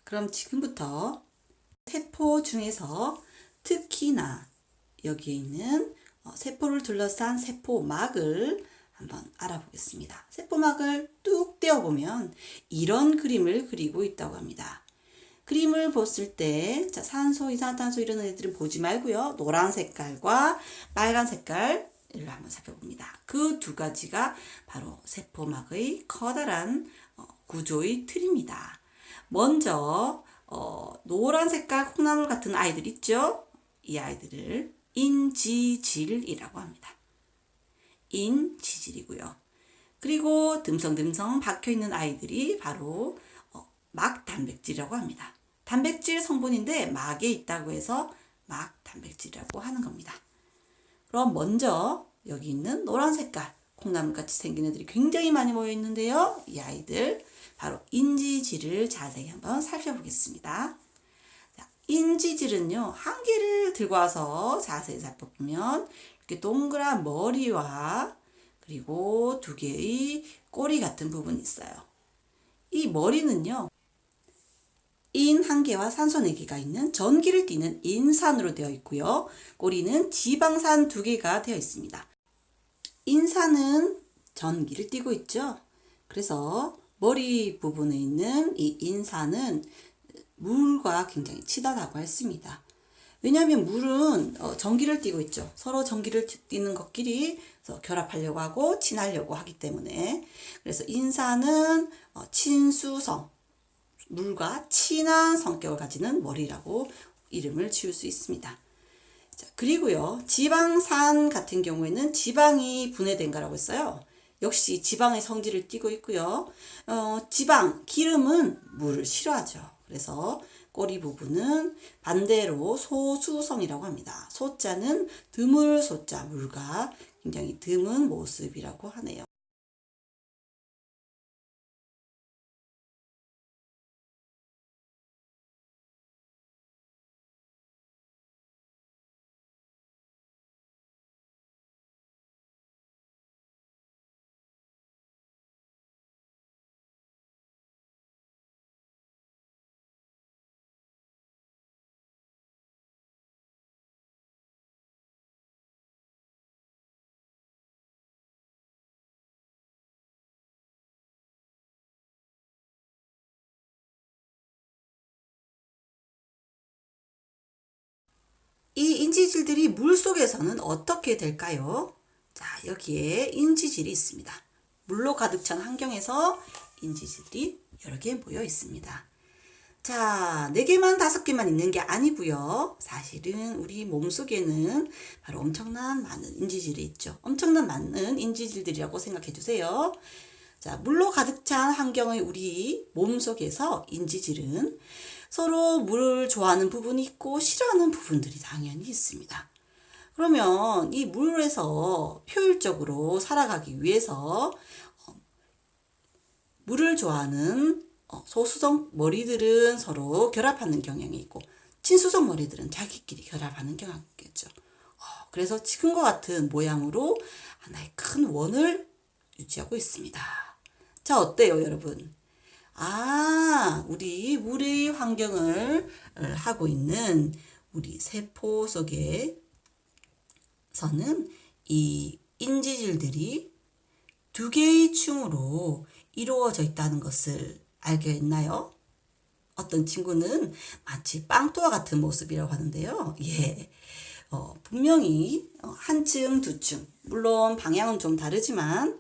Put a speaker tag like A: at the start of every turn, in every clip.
A: 그럼 지금부터 세포 중에서 특히나 여기에 있는 세포를 둘러싼 세포막을 한번 알아보겠습니다. 세포막을 뚝 떼어보면 이런 그림을 그리고 있다고 합니다. 그림을 봤을 때 산소, 이산화탄소 이런 애들은 보지 말고요. 노란 색깔과 빨간 색깔을 한번 살펴봅니다. 그 두 가지가 바로 세포막의 커다란 구조의 틀입니다. 먼저 노란 색깔 콩나물 같은 아이들 있죠? 이 아이들을 인지질이라고 합니다. 인지질이고요. 그리고 듬성듬성 박혀있는 아이들이 바로 막단백질이라고 합니다. 단백질 성분인데 막에 있다고 해서 막단백질이라고 하는 겁니다. 그럼 먼저 여기 있는 노란 색깔 콩나물같이 생긴 애들이 굉장히 많이 모여 있는데요. 이 아이들 바로 인지질을 자세히 한번 살펴보겠습니다. 자, 인지질은요, 한 개를 들고 와서 자세히 살펴보면 이렇게 동그란 머리와 그리고 두 개의 꼬리 같은 부분이 있어요. 이 머리는요, 인 한 개와 산소 4개가 있는 전기를 띠는 인산으로 되어 있고요. 꼬리는 지방산 2개가 되어 있습니다. 인산은 전기를 띠고 있죠. 그래서 머리 부분에 있는 이 인산은 물과 굉장히 친하다고 했습니다. 왜냐하면 물은 전기를 띠고 있죠. 서로 전기를 띠는 것끼리 결합하려고 하고 친하려고 하기 때문에. 그래서 인산은 친수성, 물과 친한 성격을 가지는 머리라고 이름을 지을 수 있습니다. 자, 그리고요, 지방산 같은 경우에는 지방이 분해된 거라고 했어요. 역시 지방의 성질을 띠고 있고요. 지방, 기름은 물을 싫어하죠. 그래서 꼬리 부분은 반대로 소수성이라고 합니다. 소자는 드물 소자, 물과 굉장히 드문 모습이라고 하네요. 이 인지질들이 물속에서는 어떻게 될까요? 자, 여기에 인지질이 있습니다. 물로 가득 찬 환경에서 인지질이 여러 개 모여 있습니다. 자, 4개만 5개만 있는 게 아니고요. 사실은 우리 몸속에는 바로 엄청난 많은 인지질이 있죠. 엄청난 많은 인지질들이라고 생각해 주세요. 자, 물로 가득 찬 환경의 우리 몸속에서 인지질은 서로 물을 좋아하는 부분이 있고 싫어하는 부분들이 당연히 있습니다. 그러면 이 물에서 효율적으로 살아가기 위해서 물을 좋아하는 소수성 머리들은 서로 결합하는 경향이 있고 친수성 머리들은 자기끼리 결합하는 경향이 있겠죠. 그래서 지금과 같은 모양으로 하나의 큰 원을 유지하고 있습니다. 자, 어때요, 여러분? 우리 물의 환경을 하고 있는 우리 세포 속에서는 이 인지질들이 2개의 층으로 이루어져 있다는 것을 알게 했나요? 어떤 친구는 마치 빵또와 같은 모습이라고 하는데요. 예. 분명히 한 층, 2층, 물론 방향은 좀 다르지만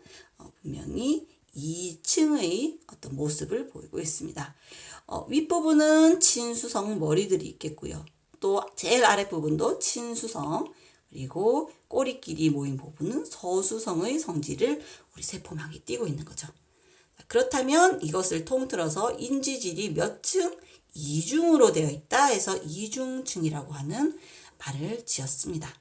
A: 분명히 2층의 어떤 모습을 보이고 있습니다. 윗부분은 친수성 머리들이 있겠고요. 또 제일 아랫부분도 친수성, 그리고 꼬리끼리 모인 부분은 소수성의 성질을 우리 세포막이 띠고 있는 거죠. 그렇다면 이것을 통틀어서 인지질이 몇 층? 2중으로 되어 있다 해서 이중층이라고 하는 말을 지었습니다.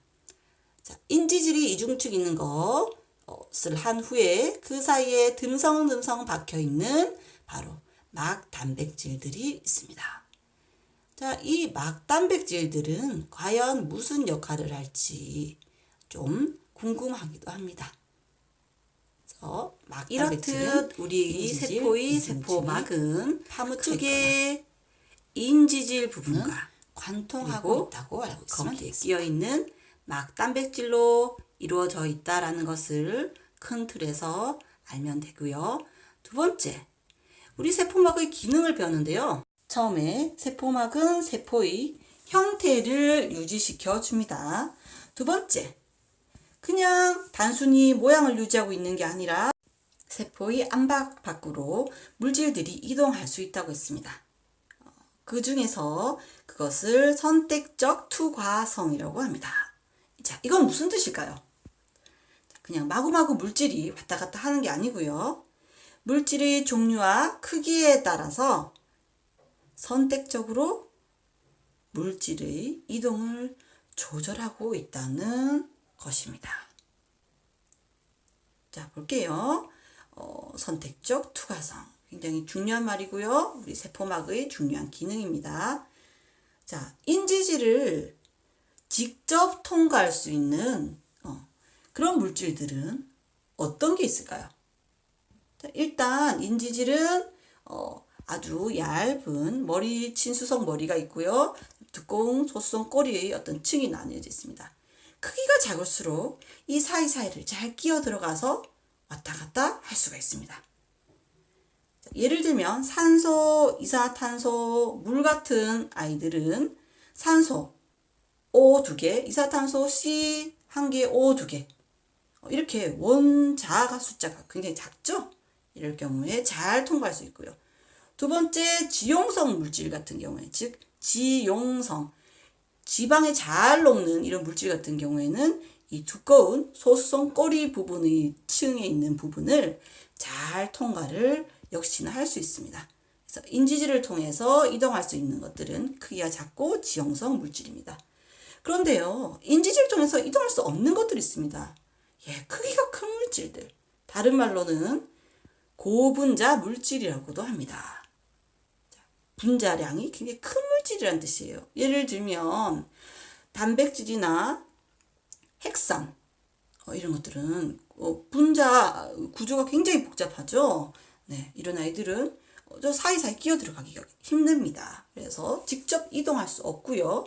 A: 자, 인지질이 이중층 있는 것을 한 후에 그 사이에 듬성듬성 박혀 있는 바로 막단백질들이 있습니다. 자, 이 막단백질들은 과연 무슨 역할을 할지 좀 궁금하기도 합니다. 이렇듯 우리 세포의 세포막은 파묻혀 있거나 인지질 부분과
B: 관통하고 있다고 알고 있으면
A: 거기에
B: 되겠습니다.
A: 끼어 있는 막 단백질로 이루어져 있다라는 것을 큰 틀에서 알면 되고요. 두 번째, 우리 세포막의 기능을 배웠는데요. 처음에 세포막은 세포의 형태를 유지시켜 줍니다. 두 번째, 그냥 단순히 모양을 유지하고 있는 게 아니라 세포의 안박 밖으로 물질들이 이동할 수 있다고 했습니다. 그 중에서 그것을 선택적 투과성이라고 합니다. 자, 이건 무슨 뜻일까요? 그냥 마구마구 물질이 왔다 갔다 하는 게 아니고요. 물질의 종류와 크기에 따라서 선택적으로 물질의 이동을 조절하고 있다는 것입니다. 자, 볼게요. 선택적 투과성. 굉장히 중요한 말이고요. 우리 세포막의 중요한 기능입니다. 자, 인지질을 직접 통과할 수 있는 그런 물질들은 어떤 게 있을까요? 자, 일단 인지질은 아주 얇은 머리, 친수성 머리가 있고요. 두꺼운 소수성 꼬리의 어떤 층이 나뉘어져 있습니다. 크기가 작을수록 이 사이사이를 잘 끼어 들어가서 왔다 갔다 할 수가 있습니다. 예를 들면 산소, 이산화탄소, 물 같은 아이들은 산소 O 2개, 이산화탄소 C 1개, O 2개 이렇게 원자가 숫자가 굉장히 작죠? 이럴 경우에 잘 통과할 수 있고요. 두 번째, 지용성 물질 같은 경우에, 즉 지용성, 지방에 잘 녹는 이런 물질 같은 경우에는 이 두꺼운 소수성 꼬리 부분의 층에 있는 부분을 잘 통과를 역시나 할 수 있습니다. 그래서 인지질을 통해서 이동할 수 있는 것들은 크기가 작고 지용성 물질입니다. 그런데요, 인지질을 통해서 이동할 수 없는 것들이 있습니다. 크기가 큰 물질들, 다른 말로는 고분자 물질이라고도 합니다. 분자량이 굉장히 큰 물질이라는 뜻이에요. 예를 들면 단백질이나 핵산 이런 것들은 분자 구조가 굉장히 복잡하죠. 네, 이런 아이들은 저 사이사이 끼어 들어가기가 힘듭니다. 그래서 직접 이동할 수 없고요.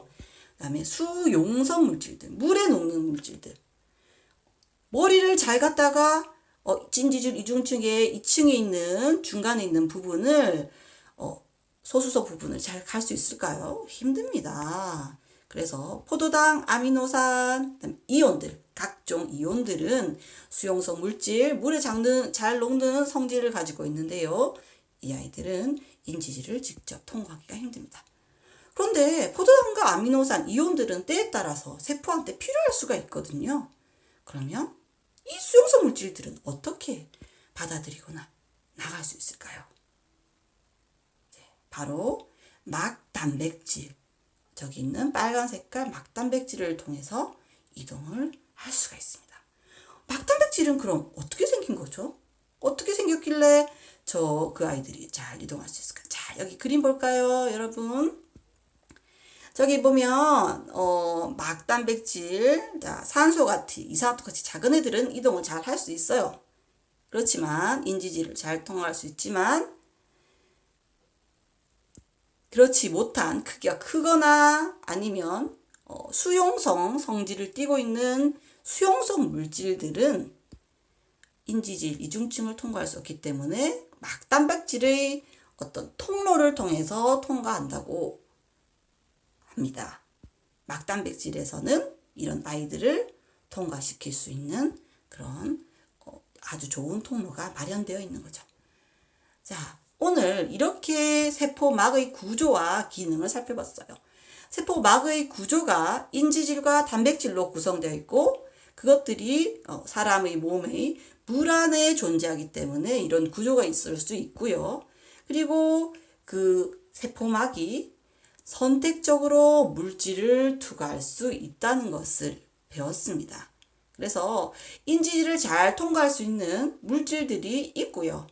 A: 그 다음에 수용성 물질들, 물에 녹는 물질들. 머리를 잘 갖다가 진지질 이중층의 2층에 있는 중간에 있는 부분을 소수성 부분을 잘 갈 수 있을까요? 힘듭니다. 그래서 포도당, 아미노산, 이온들, 각종 이온들은 수용성 물질, 물에 잘 녹는 성질을 가지고 있는데요. 이 아이들은 인지질을 직접 통과하기가 힘듭니다. 그런데 포도당과 아미노산, 이온들은 때에 따라서 세포한테 필요할 수가 있거든요. 그러면 이 수용성 물질들은 어떻게 받아들이거나 나갈 수 있을까요? 바로 막단백질, 저기 있는 빨간 색깔 막단백질을 통해서 이동을 할 수가 있습니다. 막단백질은 그럼 어떻게 생긴 거죠? 어떻게 생겼길래 그 아이들이 잘 이동할 수 있을까? 자, 여기 그림 볼까요, 여러분? 저기 보면 막단백질, 자, 산소같이, 이산화탄소같이 작은 애들은 이동을 잘 할 수 있어요. 그렇지만 인지질을 잘 통과할 수 있지만 그렇지 못한 크기가 크거나 아니면 수용성 성질을 띠고 있는 수용성 물질들은 인지질 이중층을 통과할 수 없기 때문에 막단백질의 어떤 통로를 통해서 통과한다고 합니다. 막단백질에서는 이런 아이들을 통과시킬 수 있는 그런 아주 좋은 통로가 마련되어 있는 거죠. 자, 오늘 이렇게 세포막의 구조와 기능을 살펴봤어요. 세포막의 구조가 인지질과 단백질로 구성되어 있고 그것들이 사람의 몸의 물 안에 존재하기 때문에 이런 구조가 있을 수 있고요. 그리고 그 세포막이 선택적으로 물질을 투과할 수 있다는 것을 배웠습니다. 그래서 인지질을 잘 통과할 수 있는 물질들이 있고요.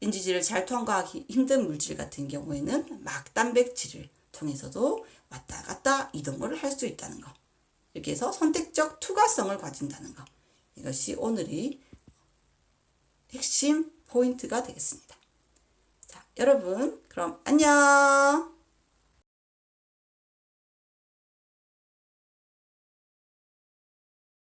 A: 인지질을 잘 통과하기 힘든 물질 같은 경우에는 막단백질을 통해서도 왔다 갔다 이동을 할 수 있다는 거. 이렇게 해서 선택적 투과성을 가진다는 거. 이것이 오늘의 핵심 포인트가 되겠습니다. 자, 여러분, 그럼 안녕!